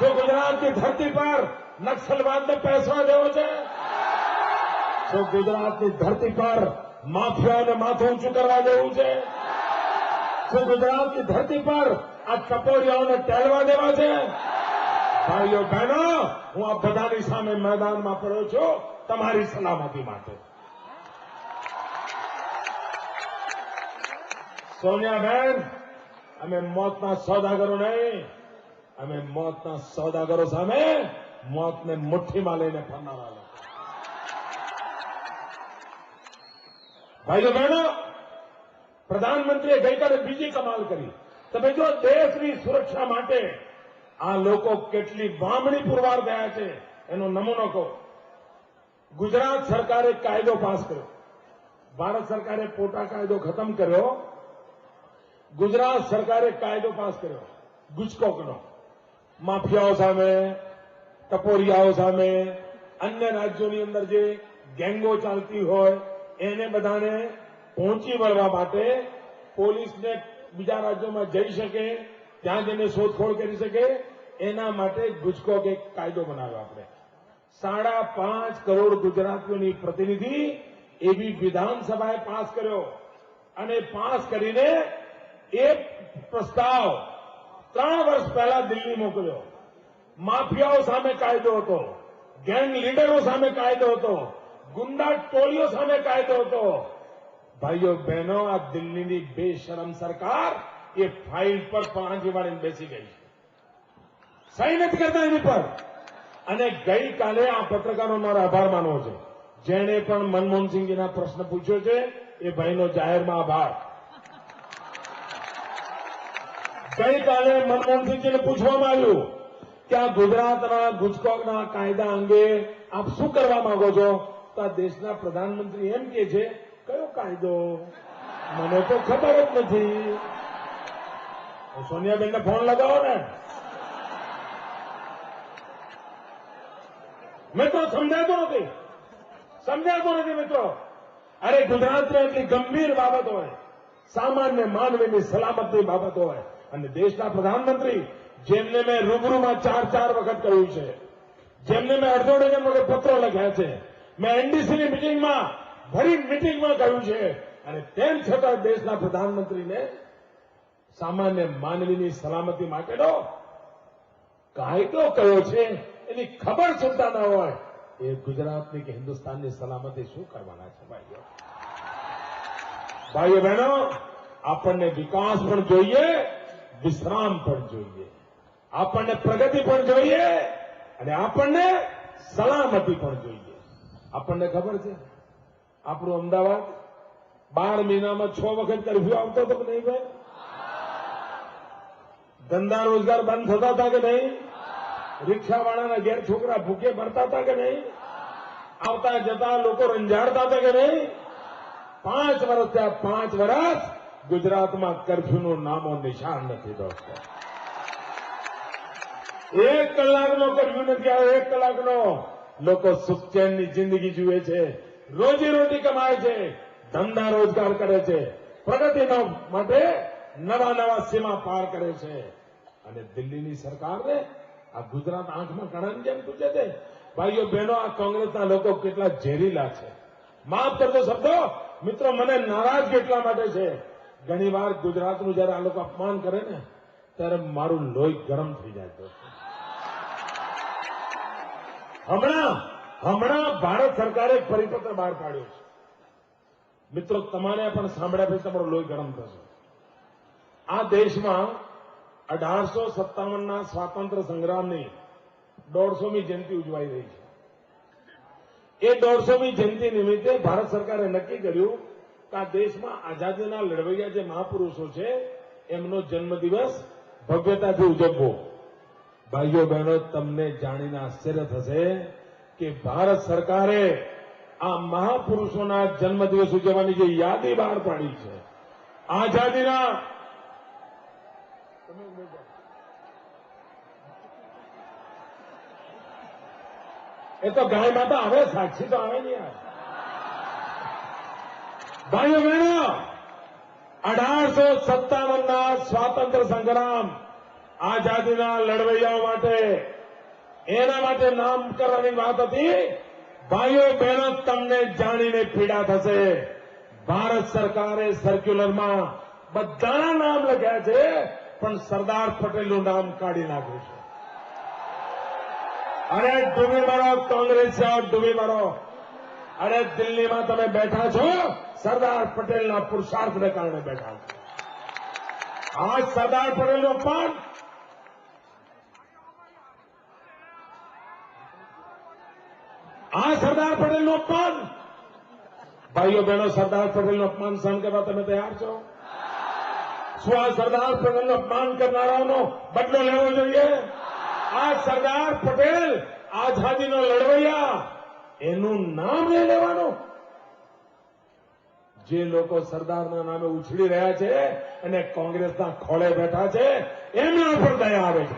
શું ગુજરાતની ધરતી પર નક્સલવાદને પેસવા દેવો છે? શું ગુજરાતની ધરતી પર માફિયાઓને માથું ઊંચું કરવા દેવું છે? શું ગુજરાતની ધરતી પર આ ટપોરિયાઓને ટેલવા દેવા છે? ભાઈઓ બહેનો, હું આ બધાની સામે મેદાનમાં પડ્યો છું તમારી સલામતી માટે. સોનિયાબેન, અમે મોતના સોદાગરો નહીં, અમે મોતના સોદાગરો સામે મોતને મુઠ્ઠીમાં લઈને ફરનારા લોકો. ભાઈઓ બહેનો, પ્રધાનમંત્રીએ ગઈકાલે બીજી કમાલ કરી. તમે જો દેશની સુરક્ષા માટે આ લોકો કેટલી વામણી પુરવાર થયા છે એનો નમૂનો કહો. ગુજરાત સરકારે કાયદો પાસ કર્યો, ભારત સરકારે પોટા કાયદો ખતમ કર્યો. ગુજરાત સરકારે કાયદો પાસ કર્યો ગુજકોકનો. માફિયાઓ સામે, ટપોરિયાઓ સામે, અન્ય રાજ્યોની અંદર જે ગેંગો ચાલતી હોય એને બધાને પહોંચી વળવા માટે પોલીસને બીજા રાજ્યોમાં જઈ શકે, ત્યાં જઈને શોધખોળ કરી શકે, એના માટે ગુજકોક એક કાયદો બનાવ્યો. આપણે 5.5 કરોડ ગુજરાતીઓની પ્રતિનિધિ એવી વિધાનસભાએ પાસ કર્યો અને પાસ કરીને એક પ્રસ્તાવ 3 વર્ષ પહેલા દિલ્હી મોકલ્યો. માફિયાઓ સામે કાયદો હતો, ગેંગ લીડરો સામે કાયદો હતો, ગુંડા ટોળીઓ સામે કાયદો હતો. ભાઈઓ બહેનો, આ દિલ્હીની બેશરમ સરકાર એ ફાઇલ પર પાંચી વાળીને બેસી ગઈ છે, સહી નથી કરતા એની પર. અને ગઈકાલે આ પત્રકારો મારો આભાર માનવો છે, જેણે પણ મનમોહનસિંહજીના પ્રશ્ન પૂછ્યો છે એ ભાઈનો જાહેરમાં આભાર. ગઈકાલે મનમોહનસિંહજીને પૂછવામાં આવ્યું કે આ ગુજરાતના ગુજકોકના કાયદા અંગે આપ શું કરવા માંગો છો? તો આ દેશના પ્રધાનમંત્રી એમ કે છે, કયો કાયદો? મને તો ખબર જ નથી. સોનિયાબેનને ફોન લગાવો ને. મિત્રો, સમજાતો નથી મિત્રો. અરે ગુજરાતની એટલી ગંભીર બાબત હોય, સામાન્ય માનવીની સલામતની બાબત હોય, અને દેશના પ્રધાનમંત્રી જેમને મેં રૂબરૂમાં 4 વખત કહ્યું છે, જેમને મેં અડધો ડઝન વખત પત્રો લખ્યા છે, મેં એનડીસીની મિટિંગમાં કહ્યું છે, અને તેમ છતાં દેશના પ્રધાનમંત્રીને સામાન્ય માનવીની સલામતી માટેનો કાયદો કયો છે એની ખબર સુદ્ધા ન હોય, એ ગુજરાતની કે હિન્દુસ્તાનની સલામતી શું કરવાના છે? ભાઈઓ બહેનો, આપણને વિકાસ પણ જોઈએ, વિશ્રામ પણ જોઈએ, આપણને પ્રગતિ પણ જોઈએ, અને આપણને સલામતી પણ જોઈએ. આપણને ખબર છે આપણું અમદાવાદ 12 મહિનામાં 6 વખત કરફ્યુ આવતો હતો કે નહીં ભાઈ? ધંધા રોજગાર બંધ થતા હતા કે નહીં? રિક્ષાવાળાના ઘેર છોકરા ભૂખે મરતા હતા કે નહીં? આવતા જતા લોકો રંજાડતા હતા કે નહીં? 5 વર્ષ થયા, 5 વર્ષ ગુજરાતમાં કરફ્યુનું નામો નિશાન નથી દોસ્તો. 1 કલાકનો કરફ્યુ નથી આવ્યો. 1 કલાકનો. લોકો સુખચેનની જિંદગી જીવે છે, રોજીરોટી કમાય છે, ધંધા રોજગાર કરે છે, પ્રગતિના માટે નવા સીમા પાર કરે છે. અને દિલ્હીની સરકારને આ ગુજરાત આંખમાં કણાની જેમ તૂટે છે. ભાઈઓ બહેનો, આ કોંગ્રેસના લોકો કેટલા ઝેરીલા છે. માફ કરજો શબ્દો મિત્રો, મને નારાજગી એટલા માટે છે, ઘણી વાર ગુજરાતનું જયારે આ લોકો અપમાન કરે ને ત્યારે મારું લોહી ગરમ થઈ જાય છે. હમણાં ભારત સરકારે એક પરિપત્ર બહાર પાડ્યો છે. મિત્રો, તમારે પણ સાંભળ્યા પછી તમારું લોહી ગરમ થશે. આ દેશમાં 1857ના સ્વાતંત્ર્ય સંગ્રામની 150મી જયંતિ ઉજવાઈ રહી છે. એ 150મી જયંતિ નિમિત્તે ભારત સરકારે નક્કી કર્યું કે આ દેશમાં આઝાદીના લડવૈયા જે મહાપુરુષો છે એમનો જન્મદિવસ ભવ્યતાથી ઉજવવો. ભાઈઓ બહેનો, તમને જાણીને આશ્ચર્ય થશે કે ભારત સરકારે આ મહાપુરુષોના જન્મદિવસ ઉજવવાની જે યાદી બહાર પાડી છે, આઝાદીના એ તો ગાય માતા આવે, સાક્ષી તો આવે નહીં. ભાઈઓ બહેનો, 1857ના સ્વાતંત્ર્ય સંગ્રામ આઝાદીના લડવૈયાઓ માટે એના માટે નામ કરવાની વાત હતી. ભાઈઓ બહેનો, તમને જાણીને પીડા થશે. ભારત સરકારે સર્ક્યુલરમાં બધાના નામ લખ્યા છે, પણ સરદાર પટેલનું નામ કાઢી નાખ્યું છે. અરે ડૂબી મારો કોંગ્રેસ, ડૂબી મારો. અરે દિલ્હીમાં તમે બેઠા છો, સરદાર પટેલના પુરુષાર્થને કારણે બેઠા છો. આ સરદાર પટેલનું અપમાન, આ સરદાર પટેલનું અપમાન. ભાઈઓ બહેનો, સરદાર પટેલનું અપમાન સહન કરવા તમે તૈયાર છો? શું આ સરદાર પટેલનું અપમાન કરનારાઓનો બદલો લેવો જોઈએ? આ સરદાર પટેલ આઝાદીનો લડવૈયા, એનું નામ લઈ લેવાનું? જે લોકો સરદારના નામે ઉછળી રહ્યા છે અને કોંગ્રેસના ખોળે બેઠા છે, એમના પર દયા આવે છે.